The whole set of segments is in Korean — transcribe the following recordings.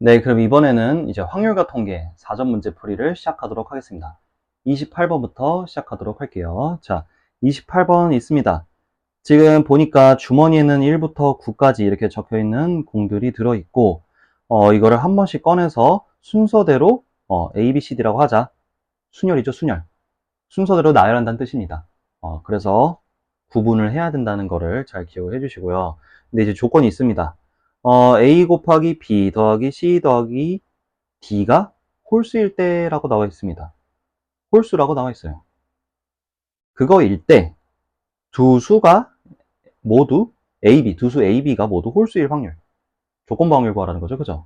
네, 그럼 이번에는 이제 확률과 통계 4점 문제 풀이를 시작하도록 하겠습니다. 28번부터 시작하도록 할게요. 자, 28번 있습니다. 지금 보니까 주머니에는 1부터 9까지 이렇게 적혀 있는 공들이 들어있고, 이거를 한 번씩 꺼내서 순서대로, A, B, C, D라고 하자. 순열이죠, 순열. 순서대로 나열한다는 뜻입니다. 그래서 구분을 해야 된다는 거를 잘 기억을 해주시고요. 근데 이제 조건이 있습니다. A 곱하기 B 더하기 C 더하기 D가 홀수일 때라고 나와 있습니다. 홀수라고 나와 있어요. 그거일 때 두 수가 모두 AB, 두 수 AB가 모두 홀수일 확률. 조건부 확률 구하라는 거죠. 그죠?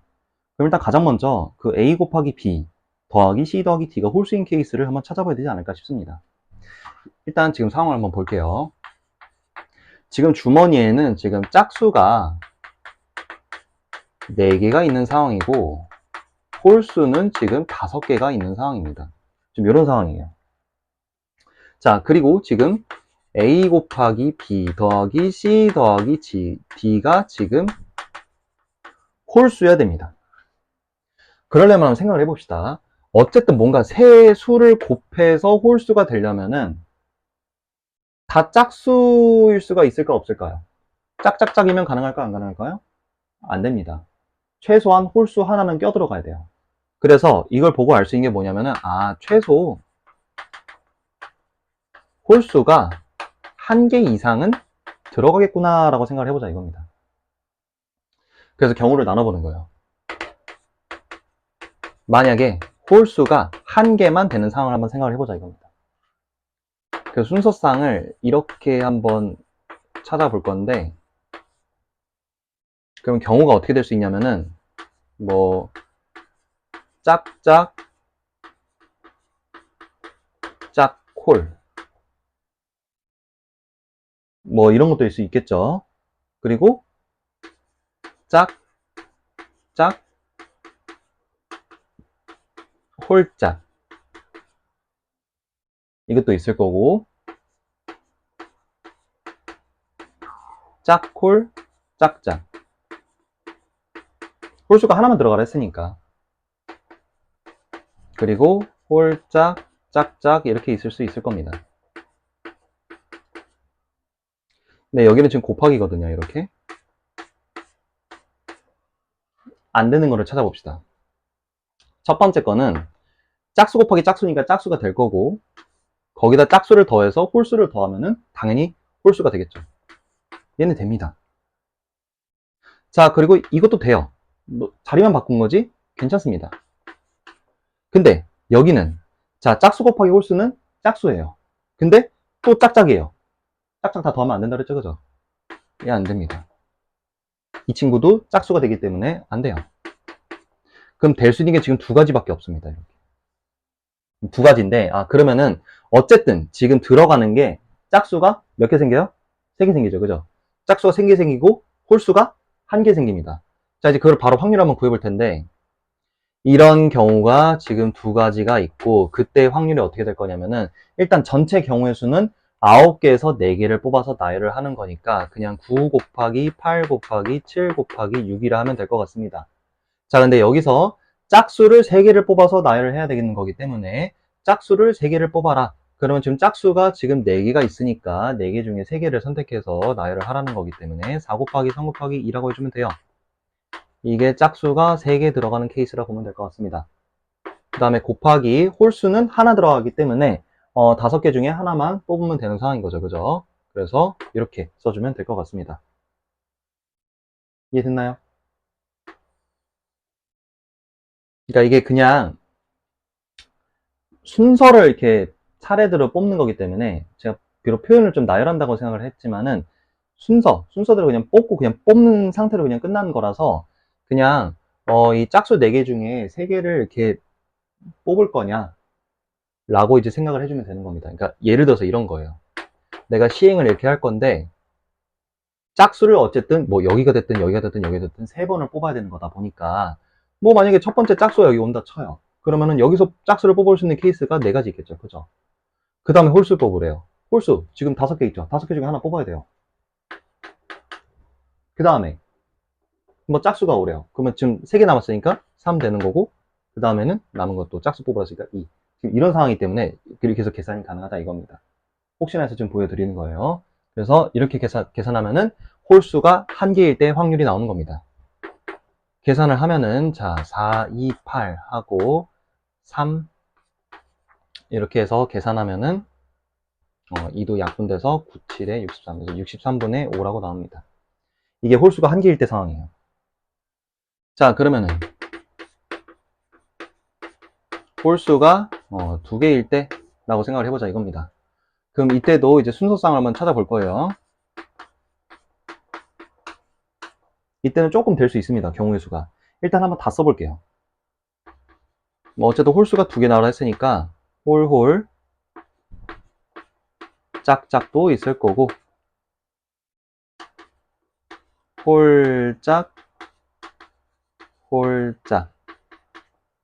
그럼 일단 가장 먼저 그 A 곱하기 B 더하기 C 더하기 D가 홀수인 케이스를 한번 찾아봐야 되지 않을까 싶습니다. 일단 지금 상황을 한번 볼게요. 지금 주머니에는 지금 짝수가 4개가 있는 상황이고 홀수는 지금 5개가 있는 상황입니다. 지금 이런 상황이에요. 자, 그리고 지금 A 곱하기 B 더하기 C 더하기 D가 지금 홀수여야 됩니다. 그러려면 한번 생각을 해봅시다. 어쨌든 뭔가 세 수를 곱해서 홀수가 되려면은 다 짝수일 수가 있을까 없을까요? 짝짝짝이면 가능할까 안 가능할까요? 안 됩니다. 최소한 홀수 하나는 껴들어가야 돼요. 그래서 이걸 보고 알 수 있는 게 뭐냐면은 최소 홀수가 한 개 이상은 들어가겠구나 라고 생각을 해보자 이겁니다. 그래서 경우를 나눠보는 거예요. 만약에 홀수가 한 개만 되는 상황을 한번 생각을 해보자 이겁니다. 그래서 순서상을 이렇게 한번 찾아볼 건데, 그럼 경우가 어떻게 될 수 있냐면은 뭐 짝짝 짝콜 뭐 이런 것도 있을 수 있겠죠. 그리고 짝짝 홀짝 이것도 있을 거고, 짝콜 짝짝 홀수가 하나만 들어가라 했으니까. 그리고 홀짝 짝짝 이렇게 있을 수 있을 겁니다. 네, 여기는 지금 곱하기거든요. 이렇게 안 되는 거를 찾아봅시다. 첫 번째 거는 짝수 곱하기 짝수니까 짝수가 될 거고, 거기다 짝수를 더해서 홀수를 더하면은 당연히 홀수가 되겠죠. 얘는 됩니다. 자, 그리고 이것도 돼요. 뭐 자리만 바꾼 거지 괜찮습니다. 근데 여기는 자, 짝수 곱하기 홀수는 짝수예요. 근데 또 짝짝이에요. 짝짝 다 더하면 안 된다 그랬죠, 그죠? 얘 안 됩니다. 이 친구도 짝수가 되기 때문에 안 돼요. 그럼 될 수 있는 게 지금 두 가지밖에 없습니다. 이렇게. 두 가지인데, 그러면은 어쨌든 지금 들어가는 게 짝수가 몇 개 생겨요? 세 개 생기죠, 그죠? 짝수가 세 개 생기고 홀수가 한 개 생깁니다. 자, 이제 그걸 바로 확률 한번 구해볼 텐데, 이런 경우가 지금 두 가지가 있고, 그때 확률이 어떻게 될 거냐면은 일단 전체 경우의 수는 9개에서 4개를 뽑아서 나열을 하는 거니까 그냥 9 곱하기 8 곱하기 7 곱하기 6이라 하면 될 것 같습니다. 자, 근데 여기서 짝수를 3개를 뽑아서 나열을 해야 되는 거기 때문에 짝수를 3개를 뽑아라. 그러면 지금 짝수가 지금 4개가 있으니까 4개 중에 3개를 선택해서 나열을 하라는 거기 때문에 4 곱하기 3 곱하기 2라고 해주면 돼요. 이게 짝수가 3개 들어가는 케이스라고 보면 될 것 같습니다. 그 다음에 곱하기 홀수는 하나 들어가기 때문에 5개 중에 하나만 뽑으면 되는 상황인 거죠. 그죠? 그래서 이렇게 써주면 될 것 같습니다. 이해됐나요? 그러니까 이게 그냥 순서를 이렇게 차례대로 뽑는 거기 때문에 제가 비록 표현을 좀 나열한다고 생각을 했지만은 순서대로 그냥 뽑고 그냥 뽑는 상태로 그냥 끝나는 거라서 그냥 이 짝수 4개 중에 3개를 이렇게 뽑을 거냐 라고 이제 생각을 해주면 되는 겁니다. 그러니까 예를 들어서 이런 거예요. 내가 시행을 이렇게 할 건데 짝수를 어쨌든 뭐 여기가 됐든 여기가 됐든 여기가 됐든 3번을 뽑아야 되는 거다 보니까 뭐 만약에 첫 번째 짝수가 여기 온다 쳐요. 그러면은 여기서 짝수를 뽑을 수 있는 케이스가 4가지 있겠죠. 그죠? 그 다음에 홀수 뽑으래요. 홀수 지금 5개 있죠. 5개 중에 하나 뽑아야 돼요. 그 다음에 뭐 짝수가 5래요. 그러면 지금 3개 남았으니까 3 되는 거고, 그 다음에는 남은 것도 짝수 뽑았으니까 2. 지금 이런 상황이기 때문에 이렇게 해서 계산이 가능하다 이겁니다. 혹시나 해서 좀 보여드리는 거예요. 그래서 이렇게 계산하면은 홀수가 1개일 때 확률이 나오는 겁니다. 계산을 하면은, 자, 4, 2, 8 하고, 3, 이렇게 해서 계산하면은, 2도 약분돼서 9, 7에 63, 그래서 63분의 5라고 나옵니다. 이게 홀수가 1개일 때 상황이에요. 자, 그러면은, 홀수가 2개일 때 라고 생각을 해보자 이겁니다. 그럼 이때도 이제 순서상을 한번 찾아볼 거예요. 이때는 조금 될 수 있습니다. 경우의 수가. 일단 한번 다 써볼게요. 뭐 어쨌든 홀수가 2개 나오라 했으니까 홀홀 짝짝도 있을 거고, 홀짝 홀짝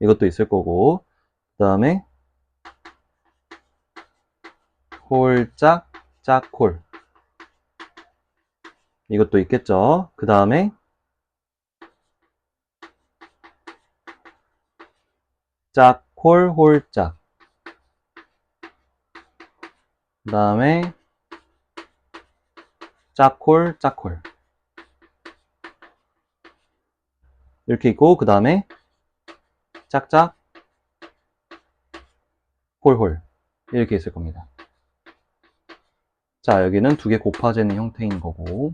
이것도 있을 거고, 그 다음에 홀짝 짝홀 이것도 있겠죠. 그 다음에 짝홀 홀짝, 그 다음에 짝홀 짝홀 이렇게 있고, 그 다음에 짝짝 홀홀 이렇게 있을 겁니다. 자, 여기는 2개 곱해지는 형태인 거고,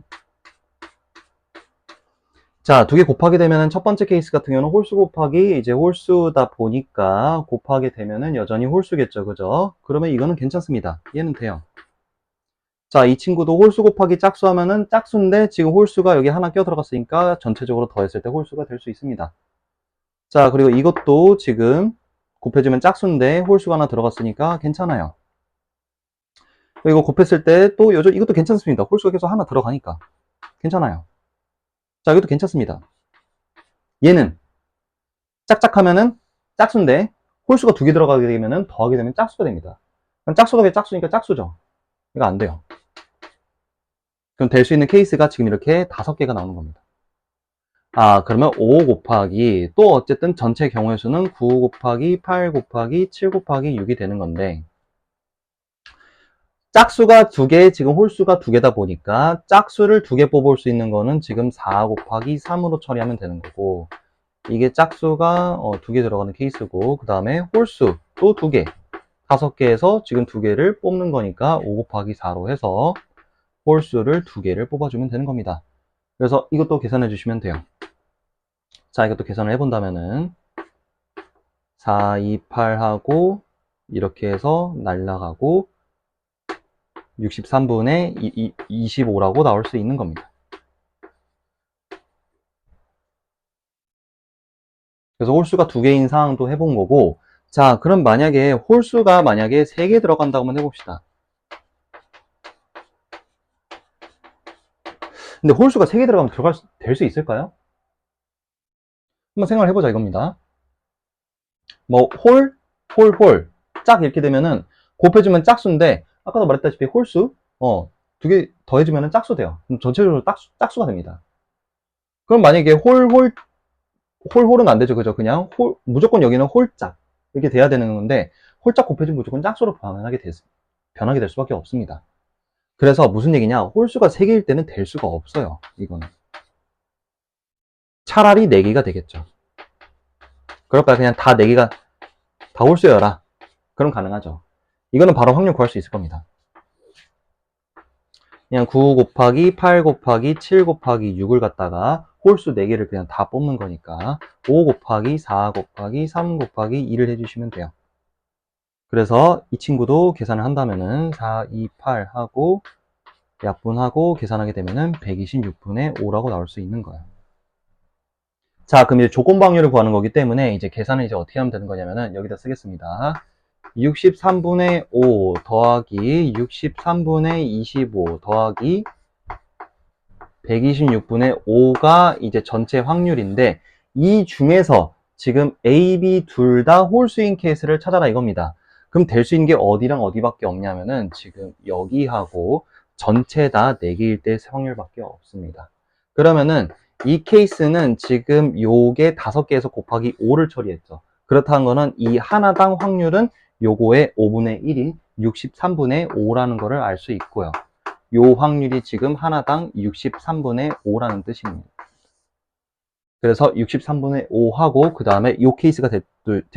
자, 2개 곱하게 되면은 첫 번째 케이스 같은 경우는 홀수 곱하기 이제 홀수다 보니까 곱하게 되면은 여전히 홀수겠죠, 그죠? 그러면 이거는 괜찮습니다. 이해는 돼요. 자, 이 친구도 홀수 곱하기 짝수 하면은 짝수인데 지금 홀수가 여기 하나 껴 들어갔으니까 전체적으로 더했을 때 홀수가 될 수 있습니다. 자, 그리고 이것도 지금 곱해주면 짝수인데 홀수가 하나 들어갔으니까 괜찮아요. 이거 곱했을 때 또 이것도 괜찮습니다. 홀수가 계속 하나 들어가니까 괜찮아요. 자, 이것도 괜찮습니다. 얘는 짝짝하면은 짝수인데 홀수가 2개 들어가게 되면은 더하게 되면 짝수가 됩니다. 그럼 짝수 더하기 짝수니까 짝수죠. 이거 안 돼요. 그럼 될 수 있는 케이스가 지금 이렇게 5개가 나오는 겁니다. 아, 그러면 5 곱하기 또 어쨌든 전체 경우의 수는 9 곱하기 8 곱하기 7 곱하기 6이 되는 건데, 짝수가 2개, 지금 홀수가 2개다 보니까 짝수를 2개 뽑을 수 있는 거는 지금 4 곱하기 3으로 처리하면 되는 거고, 이게 짝수가 2개 들어가는 케이스고, 그 다음에 홀수 또 2개, 5개에서 지금 2개를 뽑는 거니까 5 곱하기 4로 해서 홀수를 2개를 뽑아주면 되는 겁니다. 그래서 이것도 계산해 주시면 돼요. 자, 이것도 계산을 해본다면은 4, 2, 8하고 이렇게 해서 날라가고 63분의 25라고 나올 수 있는 겁니다. 그래서 홀수가 2개인 상황도 해본 거고, 자, 그럼 만약에 홀수가 만약에 3개 들어간다고 한번 해봅시다. 근데 홀수가 3개 들어가면 될 수 있을까요? 한번 생각을 해보자 이겁니다. 뭐 짝 이렇게 되면은 곱해주면 짝수인데, 아까도 말했다시피 홀수 2개 더해주면 짝수 돼요. 그럼 전체적으로 짝수가 됩니다. 그럼 만약에 홀홀은 안 되죠, 그죠? 그냥 무조건 여기는 홀짝 이렇게 돼야 되는 건데, 홀짝 곱해주면 무조건 짝수로 변하게 될 수밖에 없습니다. 그래서 무슨 얘기냐, 홀수가 3개일 때는 될 수가 없어요. 이거는 차라리 4개가 되겠죠. 그럴까요? 그냥 다 4개가 다 홀수여라, 그럼 가능하죠. 이거는 바로 확률 구할 수 있을 겁니다. 그냥 9 곱하기 8 곱하기 7 곱하기 6을 갖다가 홀수 4개를 그냥 다 뽑는 거니까 5 곱하기 4 곱하기 3 곱하기 2를 해주시면 돼요. 그래서 이 친구도 계산을 한다면은 4, 2, 8 하고 약분하고 계산하게 되면은 126분의 5라고 나올 수 있는 거예요. 자, 그럼 이제 조건부 확률을 구하는 거기 때문에 이제 계산을 이제 어떻게 하면 되는 거냐면은 여기다 쓰겠습니다. 63분의 5 더하기 63분의 25 더하기 126분의 5가 이제 전체 확률인데, 이 중에서 지금 A, B 둘 다 홀수인 케이스를 찾아라 이겁니다. 그럼 될 수 있는 게 어디랑 어디밖에 없냐면은 지금 여기하고 전체 다 4개일 때 확률밖에 없습니다. 그러면은 이 케이스는 지금 요게 5개에서 곱하기 5를 처리했죠. 그렇다는 거는 이 하나당 확률은 요거의 5분의 1인 63분의 5라는 거를 알 수 있고요. 요 확률이 지금 하나당 63분의 5라는 뜻입니다. 그래서 63분의 5하고 그 다음에 요 케이스가 될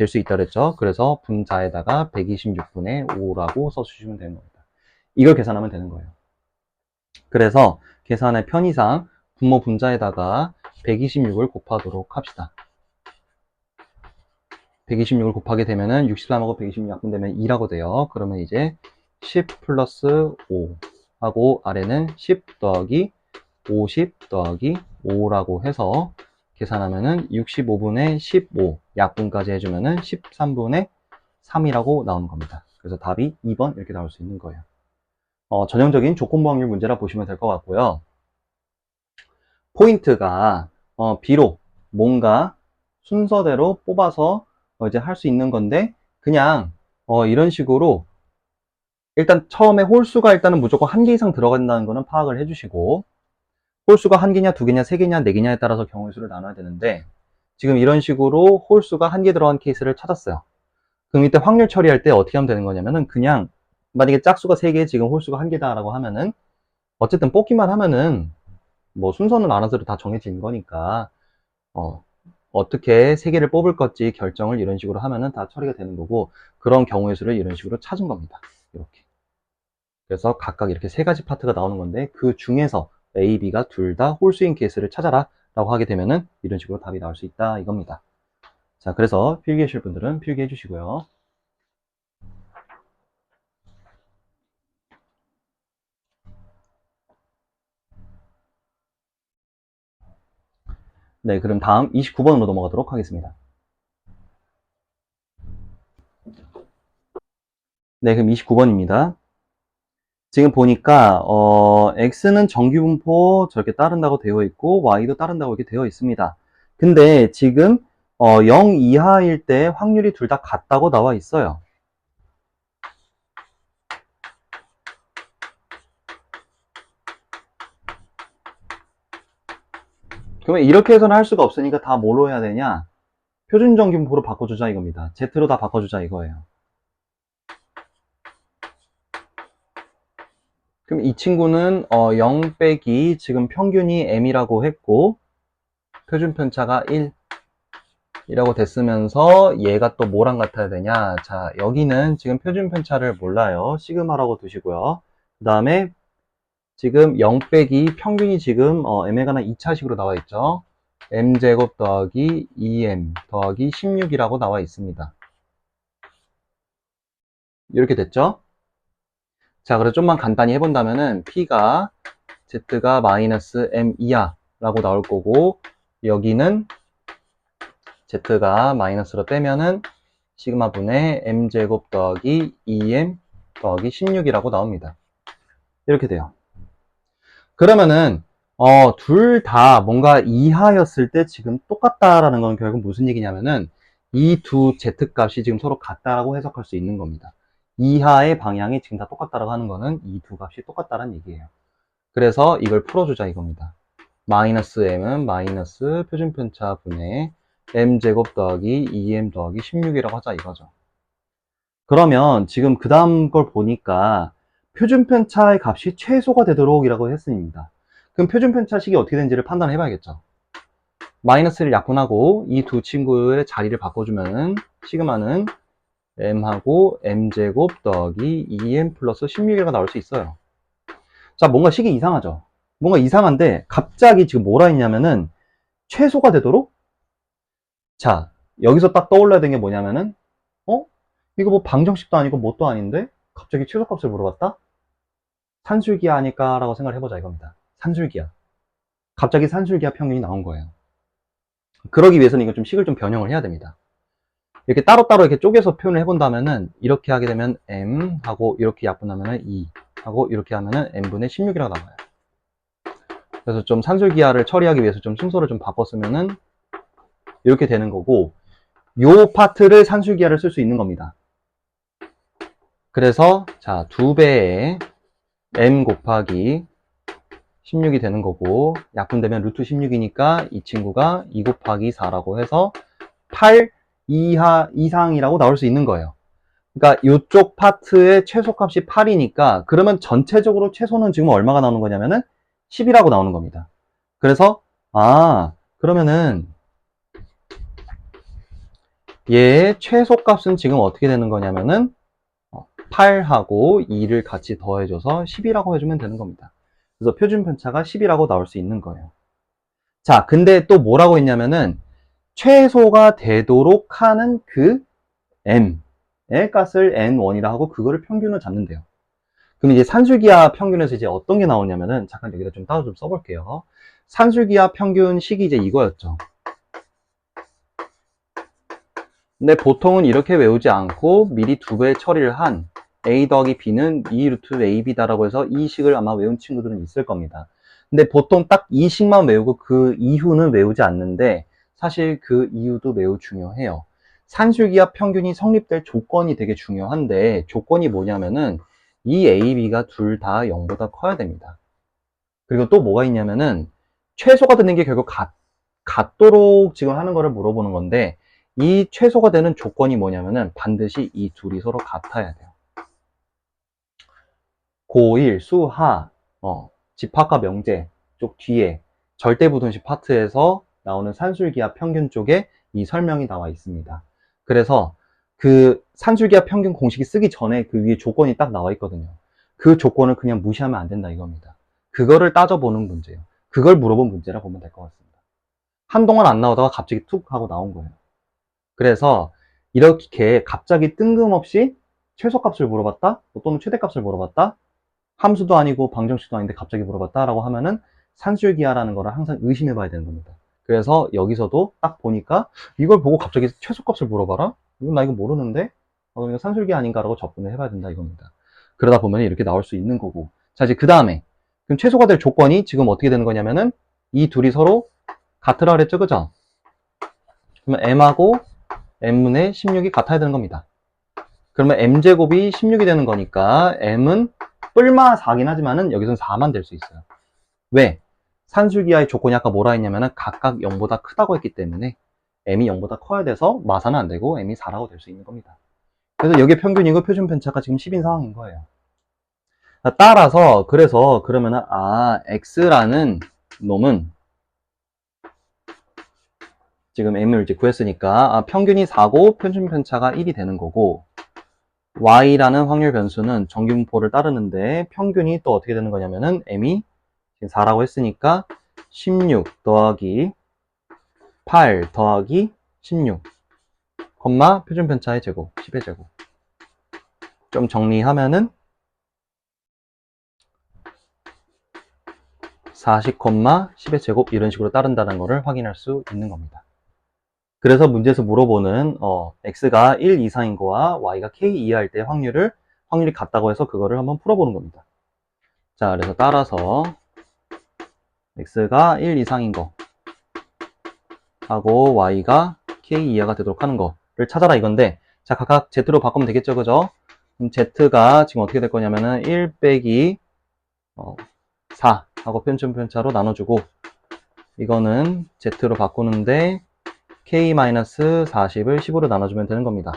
수 있다 그랬죠. 그래서 분자에다가 126분의 5라고 써주시면 되는 겁니다. 이걸 계산하면 되는 거예요. 그래서 계산의 편의상 분모 분자에다가 126을 곱하도록 합시다. 126을 곱하게 되면은 63하고 126 약분되면 2라고 돼요. 그러면 이제 10 플러스 5 하고 아래는 10 더하기 50 더하기 5라고 해서 계산하면은 65분의 15 약분까지 해주면은 13분의 3이라고 나오는 겁니다. 그래서 답이 2번 이렇게 나올 수 있는 거예요. 전형적인 조건부 확률 문제라 보시면 될 것 같고요. 포인트가 비록 뭔가 순서대로 뽑아서 이제 할 수 있는 건데 그냥 이런 식으로 일단 처음에 홀수가 일단은 무조건 1개 이상 들어간다는 거는 파악을 해주시고 홀수가 1개냐 2개냐 3개냐 4개냐에 따라서 경우의 수를 나눠야 되는데 지금 이런 식으로 홀수가 1개 들어간 케이스를 찾았어요. 그럼 이때 확률 처리할 때 어떻게 하면 되는 거냐면은 그냥 만약에 짝수가 3개 지금 홀수가 1개다라고 하면은 어쨌든 뽑기만 하면은 뭐 순서는 알아서 다 정해진 거니까 어떻게 3개를 뽑을 건지 결정을 이런 식으로 하면은 다 처리가 되는 거고 그런 경우의 수를 이런 식으로 찾은 겁니다. 이렇게. 그래서 각각 이렇게 3가지 파트가 나오는 건데 그 중에서 A, B가 둘 다 홀수인 케이스를 찾아라 라고 하게 되면은 이런 식으로 답이 나올 수 있다 이겁니다. 자, 그래서 필기하실 분들은 필기해 주시고요. 네, 그럼 다음 29번으로 넘어가도록 하겠습니다. 네, 그럼 29번입니다. 지금 보니까 x는 정규분포 저렇게 따른다고 되어 있고 y도 따른다고 이렇게 되어 있습니다. 근데 지금 0 이하일 때 확률이 둘 다 같다고 나와 있어요. 그러면 이렇게 해서는 할 수가 없으니까 다 뭘로 해야 되냐? 표준 정규분포로 바꿔주자 이겁니다. Z로 다 바꿔주자 이거예요. 그럼 이 친구는 0 빼기 지금 평균이 m이라고 했고 표준 편차가 1 이라고 됐으면서 얘가 또 뭐랑 같아야 되냐? 자, 여기는 지금 표준 편차를 몰라요. 시그마라고 두시고요. 그 다음에 지금 0 빼기 평균이 지금 m에 관한 2차식으로 나와 있죠. m제곱 더하기 2m 더하기 16이라고 나와 있습니다. 이렇게 됐죠? 자, 그래서 좀만 간단히 해본다면은 p가 z가 마이너스 m 이하 라고 나올 거고 여기는 z가 마이너스로 빼면은 시그마 분의 m제곱 더하기 2m 더하기 16이라고 나옵니다. 이렇게 돼요. 그러면은 둘 다 뭔가 이하였을 때 지금 똑같다라는 건 결국 무슨 얘기냐면은 이 두 z값이 지금 서로 같다라고 해석할 수 있는 겁니다. 이하의 방향이 지금 다 똑같다라고 하는 거는 이 두 값이 똑같다는 얘기예요. 그래서 이걸 풀어주자 이겁니다. 마이너스 m은 마이너스 표준편차 분의 m제곱 더하기 2m 더하기 16이라고 하자 이거죠. 그러면 지금 그 다음 걸 보니까 표준편차의 값이 최소가 되도록 이라고 했습니다. 그럼 표준편차식이 어떻게 되는지를 판단해 봐야겠죠. 마이너스를 약분하고 이 두 친구의 자리를 바꿔주면 시그마는 m하고 m제곱 더하기 2m 플러스 16이가 나올 수 있어요. 자, 뭔가 식이 이상하죠. 뭔가 이상한데 갑자기 지금 뭐라 했냐면은 최소가 되도록. 자, 여기서 딱 떠올라야 되는 게 뭐냐면은 이거 뭐 방정식도 아니고 뭣도 아닌데 갑자기 최소값을 물어봤다? 산술기하 아닐까 라고 생각을 해보자 이겁니다. 산술기하. 갑자기 산술기하 평균이 나온 거예요. 그러기 위해서는 이거 좀 식을 좀 변형을 해야 됩니다. 이렇게 따로따로 이렇게 쪼개서 표현을 해본다면은 이렇게 하게 되면 m 하고 이렇게 약분하면은 2 하고 이렇게 하면은 m분의 16이라고 나와요. 그래서 좀 산술기하를 처리하기 위해서 좀 순서를 좀 바꿨으면은 이렇게 되는 거고 요 파트를 산술기하를 쓸 수 있는 겁니다. 그래서 자 2배의 m 곱하기 16이 되는 거고, 약분되면 루트 16이니까 이 친구가 2 곱하기 4라고 해서 8 이상이라고 나올 수 있는 거예요. 그러니까 이쪽 파트의 최소값이 8이니까 그러면 전체적으로 최소는 지금 얼마가 나오는 거냐면은 10이라고 나오는 겁니다. 그래서 그러면은 얘의 최소값은 지금 어떻게 되는 거냐면은 8하고 2를 같이 더해줘서 10이라고 해주면 되는 겁니다. 그래서 표준 편차가 10이라고 나올 수 있는 거예요. 자, 근데 또 뭐라고 했냐면은 최소가 되도록 하는 그 m의 값을 n1이라 하고 그거를 평균을 잡는데요. 그럼 이제 산술기하 평균에서 이제 어떤 게 나오냐면은 잠깐 여기다 좀 따로 좀 써볼게요. 산술기하 평균식이 이제 이거였죠. 근데 보통은 이렇게 외우지 않고 미리 2배 처리를 한 a 더하기 b는 2 루트 ab다라고 해서 이 식을 아마 외운 친구들은 있을 겁니다. 근데 보통 딱 이 식만 외우고 그 이후는 외우지 않는데 사실 그 이유도 매우 중요해요. 산술기하 평균이 성립될 조건이 되게 중요한데 조건이 뭐냐면은 이 a, b가 둘 다 0보다 커야 됩니다. 그리고 또 뭐가 있냐면은 최소가 되는 게 결국 같도록 지금 하는 거를 물어보는 건데 이 최소가 되는 조건이 뭐냐면은 반드시 이 둘이 서로 같아야 돼요. 고1, 수하, 집합과 명제 쪽 뒤에 절대부등식 파트에서 나오는 산술기하 평균 쪽에 이 설명이 나와 있습니다. 그래서 그 산술기하 평균 공식이 쓰기 전에 그 위에 조건이 딱 나와 있거든요. 그 조건을 그냥 무시하면 안 된다 이겁니다. 그거를 따져보는 문제예요. 그걸 물어본 문제라 보면 될 것 같습니다. 한동안 안 나오다가 갑자기 툭 하고 나온 거예요. 그래서 이렇게 갑자기 뜬금없이 최소값을 물어봤다? 또는 최대값을 물어봤다? 함수도 아니고 방정식도 아닌데 갑자기 물어봤다라고 하면은 산술기하라는 거를 항상 의심해 봐야 되는 겁니다. 그래서 여기서도 딱 보니까 이걸 보고 갑자기 최소값을 물어봐라? 이건 나 이거 모르는데? 이거 산술기하 아닌가라고 접근을 해봐야 된다 이겁니다. 그러다 보면 이렇게 나올 수 있는 거고. 자, 이제 그 다음에 그럼 최소가 될 조건이 지금 어떻게 되는 거냐면은 이 둘이 서로 같으라 그랬죠, 그죠? 그러면 m하고 m분의 16이 같아야 되는 겁니다. 그러면 m제곱이 16이 되는 거니까 m은 뿔마 4긴 하지만은 여기서는 4만 될 수 있어요. 왜? 산술기하의 조건이 아까 뭐라 했냐면은 각각 0보다 크다고 했기 때문에 m이 0보다 커야 돼서 마사는 안 되고 m이 4라고 될 수 있는 겁니다. 그래서 여기에 평균이고 표준 편차가 지금 10인 상황인 거예요. 따라서 그래서 그러면은 x라는 놈은 지금 m을 이제 구했으니까 평균이 4고 표준 편차가 1이 되는 거고 y라는 확률 변수는 정규분포를 따르는데 평균이 또 어떻게 되는 거냐면은 m이 지금 4라고 했으니까 16 더하기 8 더하기 16 콤마 표준 편차의 제곱 10의 제곱 좀 정리하면은 40 콤마 10의 제곱 이런 식으로 따른다는 것을 확인할 수 있는 겁니다. 그래서 문제에서 물어보는 x가 1 이상인 거와 y가 k 이하일 때 확률이 같다고 해서 그거를 한번 풀어보는 겁니다. 자, 그래서 따라서 x가 1 이상인 거 하고 y가 k 이하가 되도록 하는 거를 찾아라 이건데 자 각각 z로 바꾸면 되겠죠, 그죠? 그럼 z가 지금 어떻게 될 거냐면은 1 빼기 4 하고 표준 편차로 나눠주고 이거는 z로 바꾸는데 k-40을 10으로 나눠주면 되는 겁니다.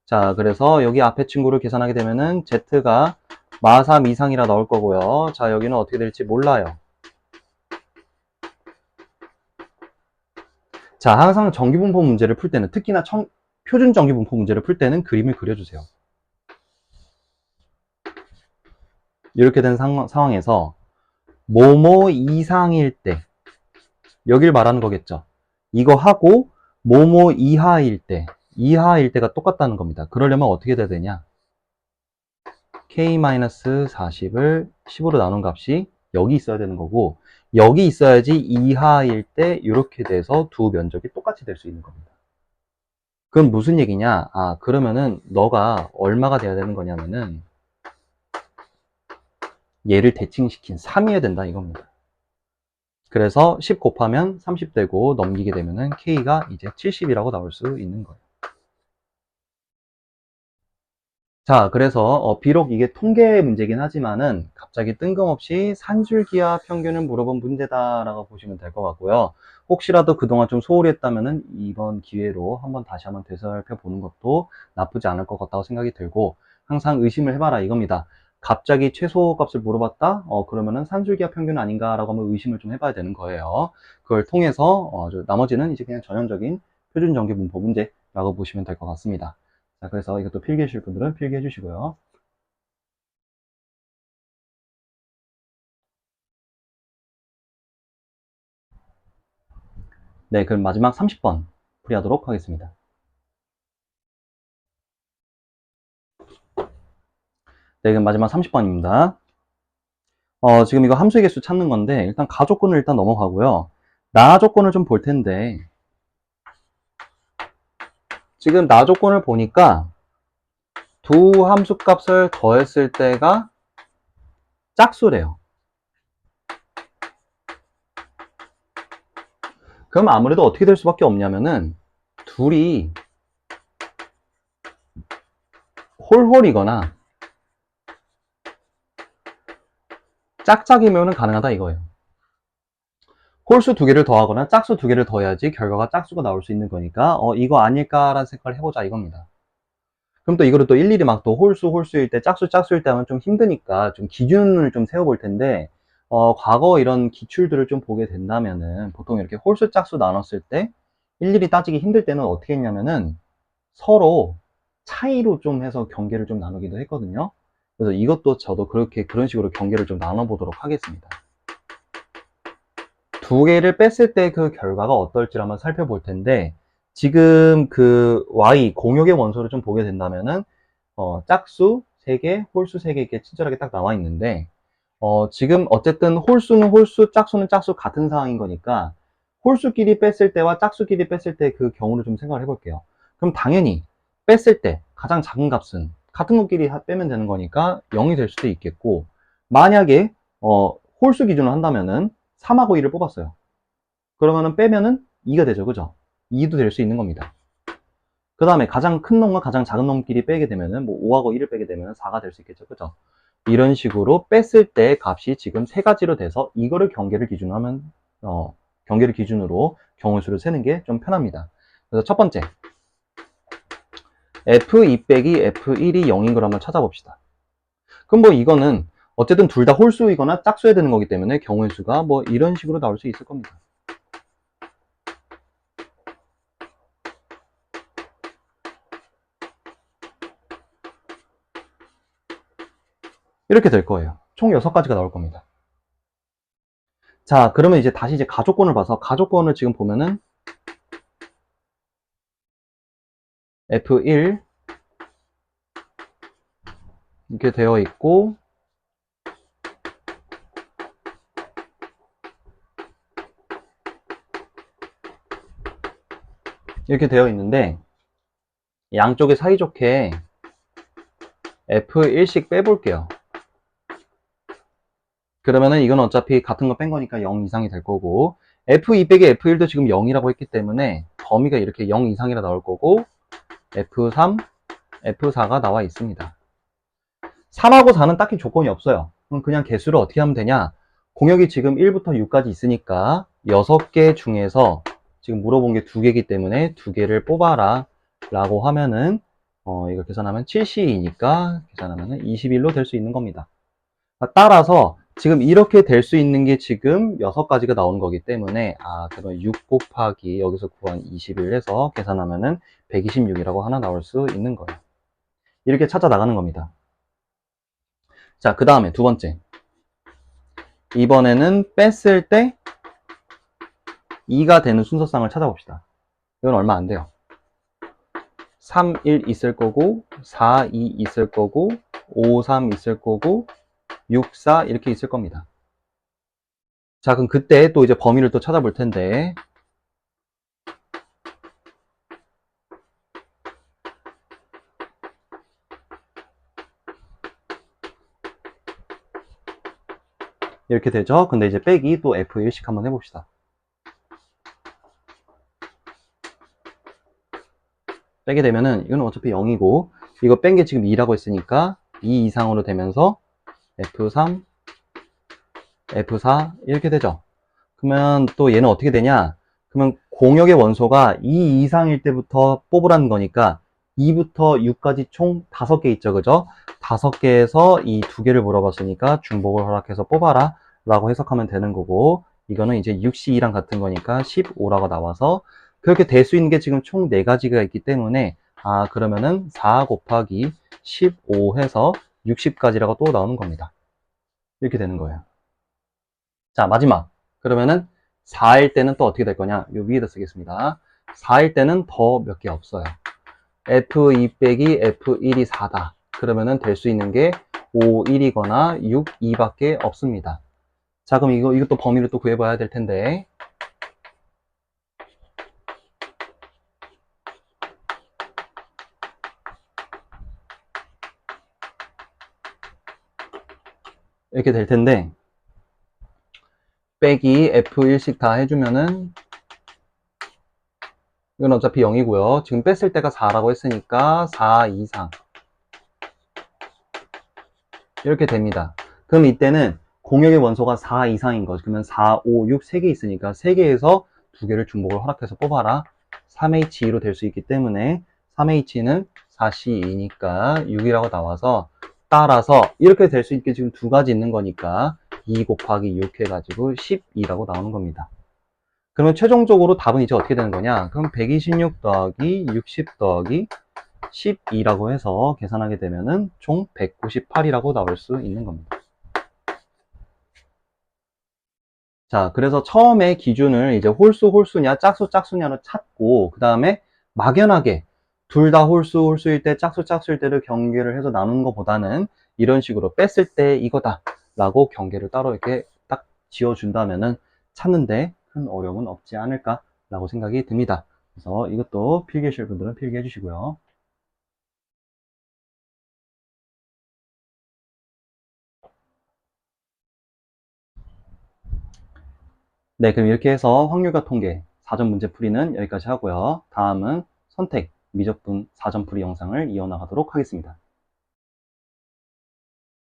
자, 그래서 여기 앞에 친구를 계산하게 되면은 z가 마3 이상이라 나올 거고요. 자, 여기는 어떻게 될지 몰라요. 자, 항상 정규분포 문제를 풀 때는 특히나 표준 정규분포 문제를 풀 때는 그림을 그려주세요. 이렇게 된 상황에서 뭐뭐 이상일 때 여길 말하는 거겠죠. 이거 하고 뭐뭐 이하일 때가 똑같다는 겁니다. 그러려면 어떻게 돼야 되냐? k-40을 10으로 나눈 값이 여기 있어야 되는 거고 여기 있어야지 이하일 때 이렇게 돼서 두 면적이 똑같이 될 수 있는 겁니다. 그럼 무슨 얘기냐? 그러면은 너가 얼마가 돼야 되는 거냐면은 얘를 대칭시킨 3이어야 된다 이겁니다. 그래서 10 곱하면 30 되고 넘기게 되면은 K가 이제 70이라고 나올 수 있는 거예요. 자, 그래서 비록 이게 통계 문제긴 하지만은 갑자기 뜬금없이 산술기하 평균을 물어본 문제다라고 보시면 될 것 같고요. 혹시라도 그동안 좀 소홀히 했다면은 이번 기회로 다시 한번 되살펴 보는 것도 나쁘지 않을 것 같다고 생각이 들고, 항상 의심을 해봐라 이겁니다. 갑자기 최소값을 물어봤다? 그러면은 산술기하 평균 아닌가라고 한번 의심을 좀 해봐야 되는 거예요. 그걸 통해서 나머지는 이제 그냥 전형적인 표준 정규 문법 문제라고 보시면 될 것 같습니다. 자, 그래서 이것도 필기하실 분들은 필기해 주시고요. 네, 그럼 마지막 30번 풀이하도록 하겠습니다. 네, 그럼 마지막 30번입니다. 지금 이거 함수의 개수 찾는 건데, 일단 가조건을 일단 넘어가고요. 나 조건을 좀 볼 텐데, 지금 나 조건을 보니까 두 함수 값을 더했을 때가 짝수래요. 그럼 아무래도 어떻게 될 수밖에 없냐면은, 둘이 홀홀이거나 짝짝이면은 가능하다 이거예요. 홀수 두 개를 더하거나 짝수 두 개를 더해야지 결과가 짝수가 나올 수 있는 거니까 이거 아닐까라는 생각을 해보자 이겁니다. 그럼 또 이거를 또 일일이 막 또 홀수일 때 짝수일 때 하면 좀 힘드니까 좀 기준을 좀 세워볼 텐데 과거 이런 기출들을 좀 보게 된다면은 보통 이렇게 홀수 짝수 나눴을 때 일일이 따지기 힘들 때는 어떻게 했냐면은 서로 차이로 좀 해서 경계를 좀 나누기도 했거든요. 그래서 이것도 저도 그런 식으로 경계를 좀 나눠보도록 하겠습니다. 두 개를 뺐을 때 그 결과가 어떨지 한번 살펴볼 텐데, 지금 그 y 공역의 원소를 좀 보게 된다면은 짝수 3개, 홀수 3개 이렇게 친절하게 딱 나와 있는데, 지금 어쨌든 홀수는 홀수, 짝수는 짝수 같은 상황인 거니까 홀수끼리 뺐을 때와 짝수끼리 뺐을 때 그 경우를 좀 생각을 해볼게요. 그럼 당연히 뺐을 때 가장 작은 값은 같은 것끼리 빼면 되는 거니까 0이 될 수도 있겠고, 만약에 홀수 기준으로 한다면은 3하고 2를 뽑았어요. 그러면은 빼면은 2가 되죠. 그죠? 2도 될 수 있는 겁니다. 그 다음에 가장 큰 놈과 가장 작은 놈끼리 빼게 되면은 뭐 5하고 1을 빼게 되면 4가 될 수 있겠죠. 그죠? 이런 식으로 뺐을 때 값이 지금 세 가지로 돼서 이거를 경계를 기준으로 경우수를 세는 게 좀 편합니다. 그래서 첫 번째, F2 빼기 F1이 0인 걸 한번 찾아봅시다. 그럼 뭐 이거는 어쨌든 둘 다 홀수이거나 짝수여야 되는 거기 때문에 경우의 수가 뭐 이런 식으로 나올 수 있을 겁니다. 이렇게 될 거예요. 총 6가지가 나올 겁니다. 자, 그러면 이제 다시 가조건을 봐서 가조건을 지금 보면은 F1 이렇게 되어 있고 이렇게 되어 있는데 양쪽에 사이좋게 F1씩 빼볼게요. 그러면은 이건 어차피 같은 거 뺀 거니까 0 이상이 될 거고 F2 빼기 F1도 지금 0이라고 했기 때문에 범위가 이렇게 0 이상이라 나올 거고 F3, F4가 나와 있습니다. 3하고 4는 딱히 조건이 없어요. 그럼 그냥 개수를 어떻게 하면 되냐? 공역이 지금 1부터 6까지 있으니까 6개 중에서 지금 물어본 게 2개이기 때문에 2개를 뽑아라 라고 하면은 이걸 계산하면 7C이니까 계산하면 21로 될 수 있는 겁니다. 따라서 지금 이렇게 될 수 있는 게 지금 6가지가 나오는 거기 때문에 그럼 6 곱하기 여기서 구한 21 해서 계산하면은 126이라고 하나 나올 수 있는 거예요. 이렇게 찾아 나가는 겁니다. 자, 그 다음에 두 번째. 이번에는 뺐을 때 2가 되는 순서상을 찾아봅시다. 이건 얼마 안 돼요. 3, 1 있을 거고 4, 2 있을 거고 5, 3 있을 거고 6, 4 이렇게 있을 겁니다. 자, 그럼 그때 또 이제 범위를 또 찾아볼 텐데 이렇게 되죠. 근데 이제 빼기 또 F1씩 한번 해봅시다. 빼게 되면은 이거는 어차피 0이고 이거 뺀 게 지금 2라고 했으니까 2 이상으로 되면서 F3, F4 이렇게 되죠. 그러면 또 얘는 어떻게 되냐? 그러면 공역의 원소가 2 이상일 때부터 뽑으라는 거니까 2부터 6까지 총 5개 있죠. 그죠? 5개에서 이 2개를 물어봤으니까 중복을 허락해서 뽑아라 라고 해석하면 되는 거고, 이거는 이제 6C2랑 같은 거니까 15라고 나와서, 그렇게 될 수 있는 게 지금 총 4가지가 있기 때문에 그러면은 4 곱하기 15 해서 60까지라고 또 나오는 겁니다. 이렇게 되는 거예요. 자, 마지막. 그러면은 4일 때는 또 어떻게 될 거냐? 요 위에다 쓰겠습니다. 4일 때는 더 몇 개 없어요. F2 빼기 F1이 4다. 그러면은 될 수 있는 게 5, 1이거나 6, 2밖에 없습니다. 자, 그럼 이것도 범위를 또 구해봐야 될 텐데. 이렇게 될 텐데, 빼기 F1씩 다 해주면은, 이건 어차피 0이고요. 지금 뺐을 때가 4라고 했으니까 4 이상. 이렇게 됩니다. 그럼 이때는 공역의 원소가 4 이상인 거죠. 그러면 4, 5, 6, 3개 있으니까 3개에서 2개를 중복을 허락해서 뽑아라. 3H2로 될 수 있기 때문에 3H는 4C2니까 6이라고 나와서, 따라서 이렇게 될 수 있게 지금 2가지 있는 거니까 2 곱하기 6 해가지고 12라고 나오는 겁니다. 그러면 최종적으로 답은 이제 어떻게 되는 거냐? 그럼 126 더하기 60 더하기 12라고 해서 계산하게 되면은 총 198이라고 나올 수 있는 겁니다. 자, 그래서 처음에 기준을 이제 홀수냐 짝수냐로 찾고, 그 다음에 막연하게 둘 다 홀수일 때 짝수일 때를 경계를 해서 나누는 것보다는 이런 식으로 뺐을 때 이거다 라고 경계를 따로 이렇게 딱 지어준다면은 찾는데 큰 어려움은 없지 않을까 라고 생각이 듭니다. 그래서 이것도 필기하실 분들은 필기해 주시고요. 네, 그럼 이렇게 해서 확률과 통계 4점 문제 풀이는 여기까지 하고요. 다음은 선택, 미적분 4점 풀이 영상을 이어나가도록 하겠습니다.